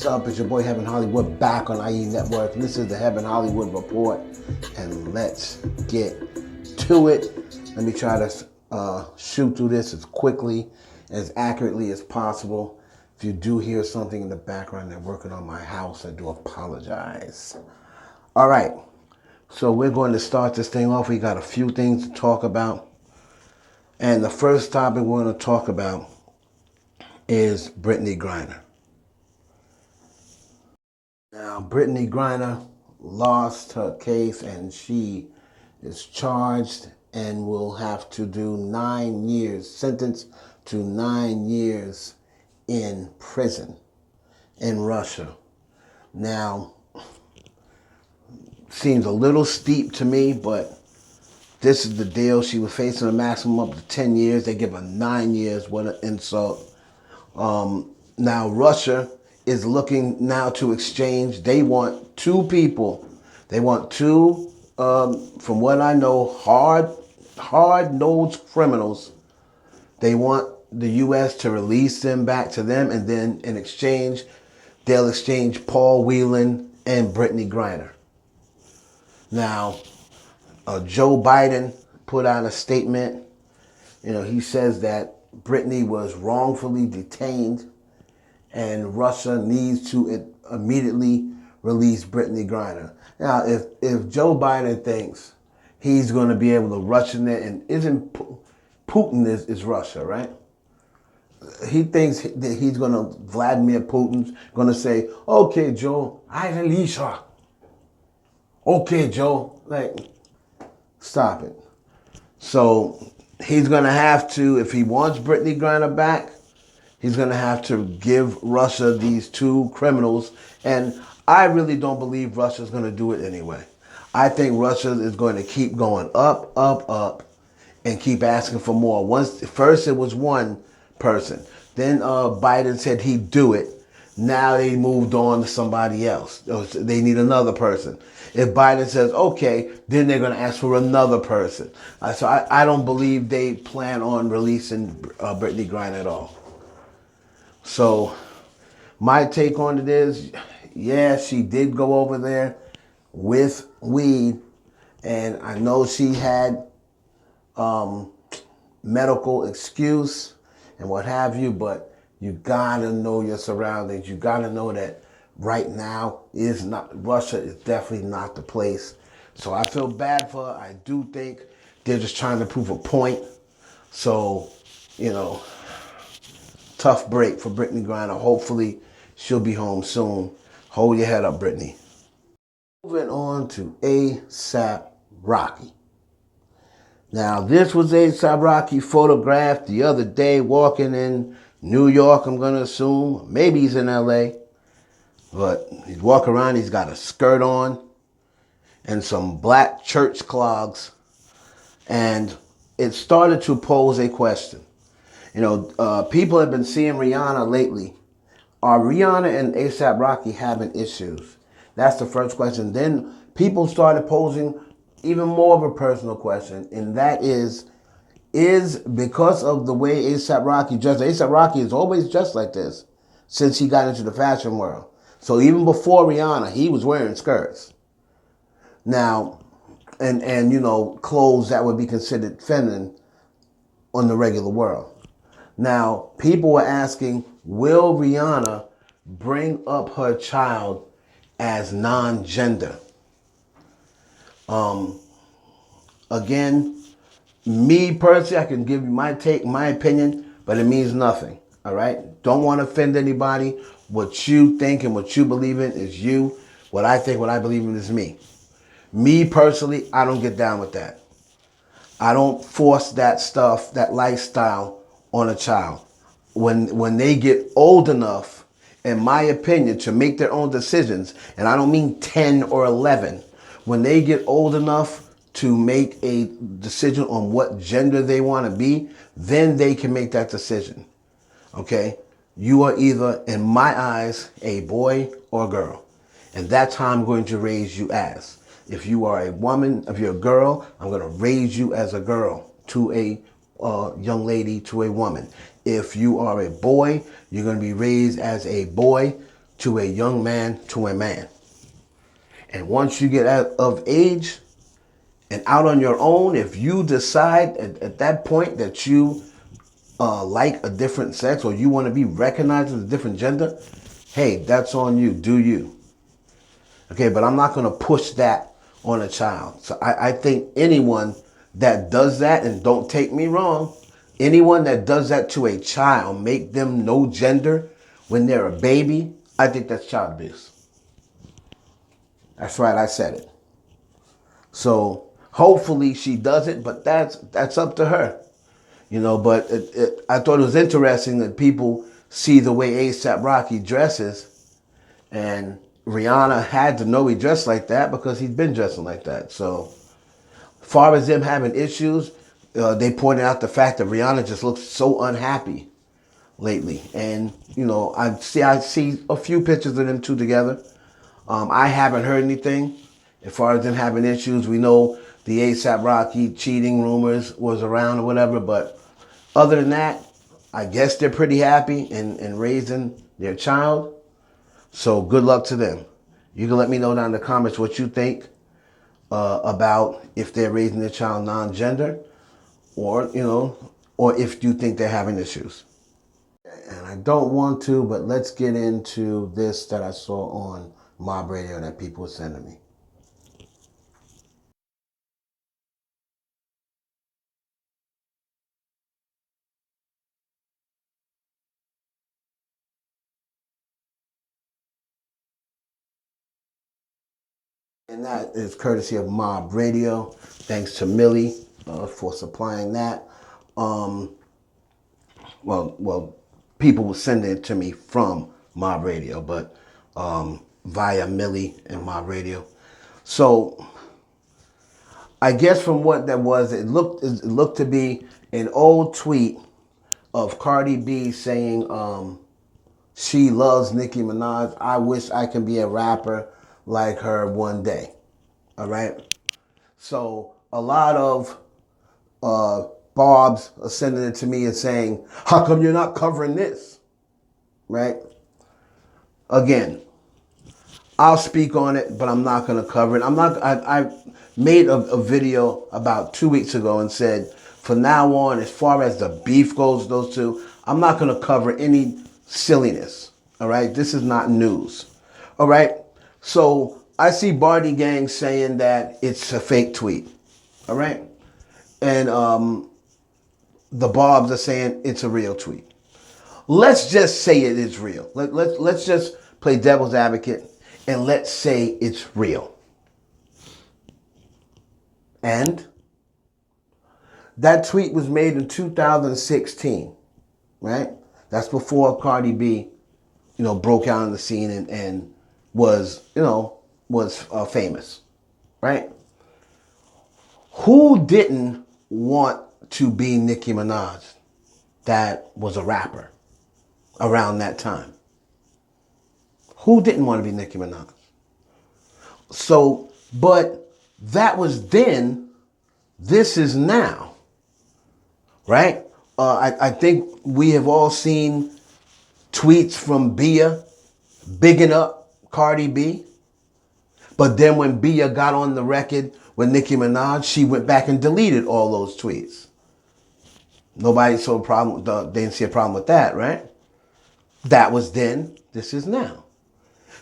What's up? It's your boy Heaven Hollywood back on IE Network. This is the Heaven Hollywood Report, and let's get to it. Let me try to shoot through this as quickly, as accurately as possible. If you do hear something in the background, they're working on my house. I do apologize. All right, so we're going to start this thing off. We got a few things to talk about, and the first topic we're going to talk about is Britney Griner. Now, Britney Griner lost her case and she is charged and will have to do 9 years, sentenced to 9 years in prison in Russia. Now, seems a little steep to me, but this is the deal. She was facing a maximum up to 10 years. They give her 9 years. What an insult. Now, Russia is looking now to exchange. They want two people. They want two, from what I know, hard-nosed criminals. They want the U.S. to release them back to them, and then in exchange, they'll exchange Paul Whelan and Britney Griner. Now, Joe Biden put out a statement. You know, he says that Britney was wrongfully detained and Russia needs to immediately release Britney Griner. Now, if Joe Biden thinks he's going to be able to rush in there, and isn't Putin is Russia, right? He thinks that he's going to, Vladimir Putin's going to say, okay, Joe, I release her. Okay, Joe, like, stop it. So he's going to have to, if he wants Britney Griner back, he's going to have to give Russia these two criminals. And I really don't believe Russia's going to do it anyway. I think Russia is going to keep going up, up, up, and keep asking for more. First it was one person. Then Biden said he'd do it. Now they moved on to somebody else. They need another person. If Biden says, okay, then they're going to ask for another person. So I don't believe they plan on releasing Britney Griner at all. So my take on it is, yeah, she did go over there with weed, and I know she had medical excuse and what have you, but you gotta know your surroundings. You gotta know that right now Russia is definitely not the place. So I feel bad for her. I do think they're just trying to prove a point. So, you know, tough break for Britney Griner. Hopefully she'll be home soon. Hold your head up, Britney. Moving on to A$AP Rocky. Now, this was A$AP Rocky photographed the other day walking in New York, I'm going to assume. Maybe he's in L.A. But he's walking around, he's got a skirt on and some black church clogs. And it started to pose a question. You know, people have been seeing Rihanna lately. Are Rihanna and A$AP Rocky having issues? That's the first question. Then people started posing even more of a personal question, and that is because of the way A$AP Rocky dressed. A$AP Rocky is always dressed like this since he got into the fashion world. So even before Rihanna, he was wearing skirts. Now, and you know, clothes that would be considered feminine on the regular world. Now, people were asking, will Rihanna bring up her child as non-gender? Again, me personally, I can give you my take, my opinion, but it means nothing, all right? Don't want to offend anybody. What you think and what you believe in is you. What I think, what I believe in is me. Me personally, I don't get down with that. I don't force that stuff, that lifestyle on a child. When they get old enough, in my opinion, to make their own decisions, and I don't mean 10 or 11, when they get old enough to make a decision on what gender they want to be, then they can make that decision. Okay? You are either, in my eyes, a boy or a girl. And that's how I'm going to raise you as. If you are a woman, if you're a girl, I'm going to raise you as a girl to a young lady, to a woman. If you are a boy, you're going to be raised as a boy to a young man to a man. And once you get out of age and out on your own, if you decide at that point that you like a different sex or you want to be recognized as a different gender, hey, that's on you. Do you. Okay, but I'm not going to push that on a child. So I think anyone that does that, and don't take me wrong, anyone that does that to a child, make them no gender when they're a baby, I think that's child abuse. That's right, I said it. So hopefully she does it, but that's up to her. But I thought it was interesting that people see the way A$AP Rocky dresses, and Rihanna had to know he dressed like that because he's been dressing like that. So, as far as them having issues, they pointed out the fact that Rihanna just looks so unhappy lately, and I see a few pictures of them two together. I haven't heard anything as far as them having issues. We know the A$AP Rocky cheating rumors was around or whatever, but other than that, I guess they're pretty happy in raising their child. So good luck to them. You can let me know down in the comments what you think about if they're raising their child non-gender, or if you think they're having issues. And I don't want to, but let's get into this that I saw on Mob Radio that people were sending me. And that is courtesy of Mob Radio. Thanks to Millie for supplying that. Well, people will send it to me from Mob Radio, but via Millie and Mob Radio. So I guess from what that was, it looked to be an old tweet of Cardi B saying she loves Nicki Minaj. I wish I could be a rapper like her one day. All right. So a lot of Bobs are sending it to me and saying, how come you're not covering this? Right? Again, I'll speak on it, but I'm not going to cover it. I made a video about 2 weeks ago and said, from now on, as far as the beef goes, those two, I'm not going to cover any silliness. All right? This is not news. All right? So I see Barty Gang saying that it's a fake tweet. All right? And the Bobs are saying it's a real tweet. Let's just say it is real. Let's just play devil's advocate and let's say it's real. And that tweet was made in 2016, right? That's before Cardi B, broke out on the scene and was famous, right? Who didn't want to be Nicki Minaj that was a rapper around that time? Who didn't want to be Nicki Minaj? So, but that was then, this is now, right? I think we have all seen tweets from Bia bigging up Cardi B. But then when Bia got on the record with Nicki Minaj, she went back and deleted all those tweets. Nobody saw a problem. They didn't see a problem with that, right? That was then. This is now.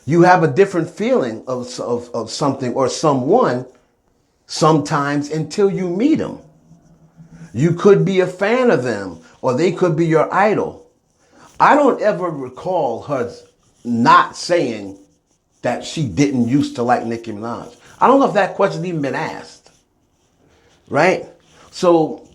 You have a different feeling of something or someone sometimes until you meet them. You could be a fan of them or they could be your idol. I don't ever recall her not saying that she didn't used to like Nicki Minaj. I don't know if that question even been asked, right? So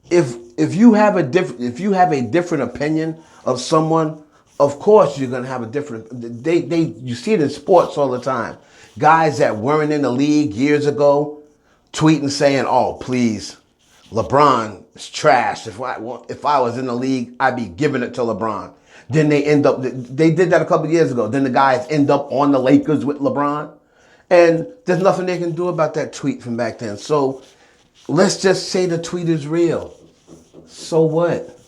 if you have a different opinion of someone, of course you're gonna have a different. You see it in sports all the time. Guys that weren't in the league years ago, tweeting saying, "Oh, please, LeBron is trash. If I was in the league, I'd be giving it to LeBron." Then they did that a couple of years ago. Then the guys end up on the Lakers with LeBron. And there's nothing they can do about that tweet from back then. So let's just say the tweet is real. So what?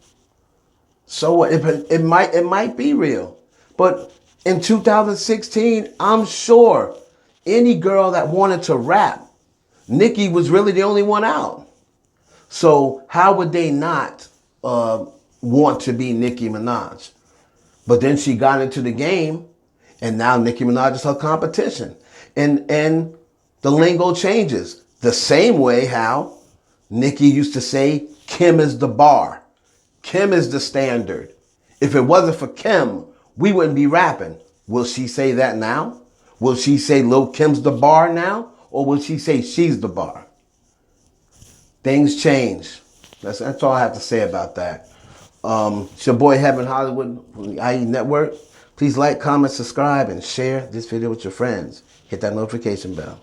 So what? It might be real. But in 2016, I'm sure any girl that wanted to rap, Nicki was really the only one out. So how would they not want to be Nicki Minaj? But then she got into the game, and now Nicki Minaj is her competition. And the lingo changes. The same way how Nicki used to say, Kim is the bar. Kim is the standard. If it wasn't for Kim, we wouldn't be rapping. Will she say that now? Will she say Lil Kim's the bar now? Or will she say she's the bar? Things change. That's all I have to say about that. It's your boy Heaven Hollywood from the IE Network. Please like, comment, subscribe, and share this video with your friends. Hit that notification bell.